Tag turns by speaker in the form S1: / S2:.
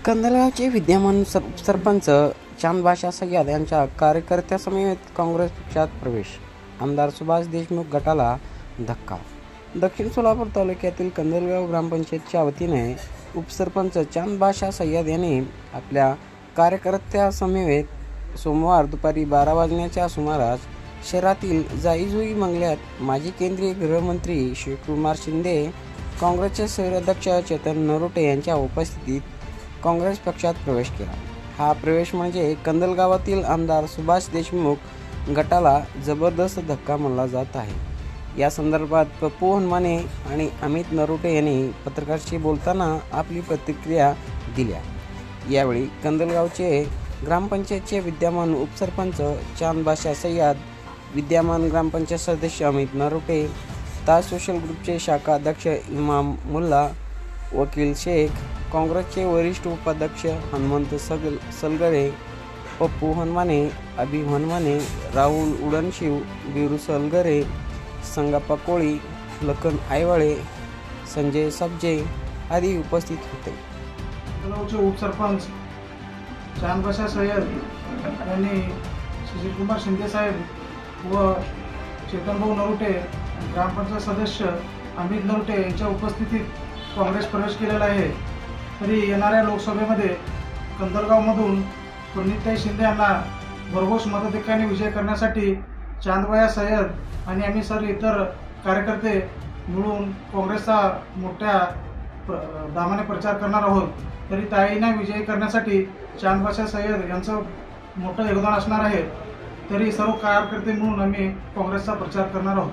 S1: कंदलगावचे विद्यमान सरपंच चांदबाशा सय्यद यांच्या कार्यकर्त्यासमवेत काँग्रेस पक्षात प्रवेश. आमदार सुभाष देशमुख गटाला धक्का. दक्षिण सोलापूर तालुक्यातील कंदलगाव ग्रामपंचायतच्या वतीने उपसरपंच चांदबाशा सय्यद यांनी आपल्या कार्यकर्त्यासमवेत सोमवार दुपारी 12 वाजण्याच्या सुमारास शहरातील जाईजुई बंगल्यात माजी केंद्रीय गृहमंत्री शिवकुमार शिंदे, काँग्रेसचे शहराध्यक्ष चेतन नरोटे यांच्या उपस्थितीत काँग्रेस पक्षात प्रवेश केला. हा प्रवेश म्हणजे कंदलगावातील आमदार सुभाष देशमुख गटाला जबरदस्त धक्का मानला जात आहे. या संदर्भात पप्पू हनुमाने आणि अमित नरोटे यांनी पत्रकारांशी बोलताना आपली प्रतिक्रिया दिल्या. यावेळी कंदलगावचे ग्रामपंचायतचे विद्यमान उपसरपंच चांदबाशा सय्यद, विद्यमान ग्रामपंचायत सदस्य अमित नरोटे, ताज सोशल ग्रुपचे शाखा अध्यक्ष इमाम मुल्ला, वकील शेख, काँग्रेसचे वरिष्ठ उपाध्यक्ष हनुमंत सलगरे, पप्पू हनुमाने, अभि हनुमाने, राहुल उडनशिव, बिरू सलगरे, संगप्पा कोळी, लखन आयवाळे, संजय सबजे आदी उपस्थित होते.
S2: उपसरपंच चांदबाशा सय्यद यांनी शिवकुमार शिंदे साहेब व चेतनभाऊ नरोटे, ग्रामपंचायत सदस्य अमित नरोटे यांच्या उपस्थितीत काँग्रेस प्रवेश केलेला आहे. तरी येणाऱ्या लोकसभेमध्ये कंदलगावमधून प्रणिताई शिंदे यांना भरघोस मताधिक्याने विजय करण्यासाठी चांदबाशा सय्यद आणि आम्ही इतर कार्यकर्ते मिळून काँग्रेसचा मोठ्या दामाने प्रचार करणार आहोत. तरी ताईंना विजयी करण्यासाठी चांदबाशा सय्यद यांचं मोठं योगदान असणार आहे. तरी सर्व कार्यकर्ते मिळून आम्ही काँग्रेसचा प्रचार करणार आहोत.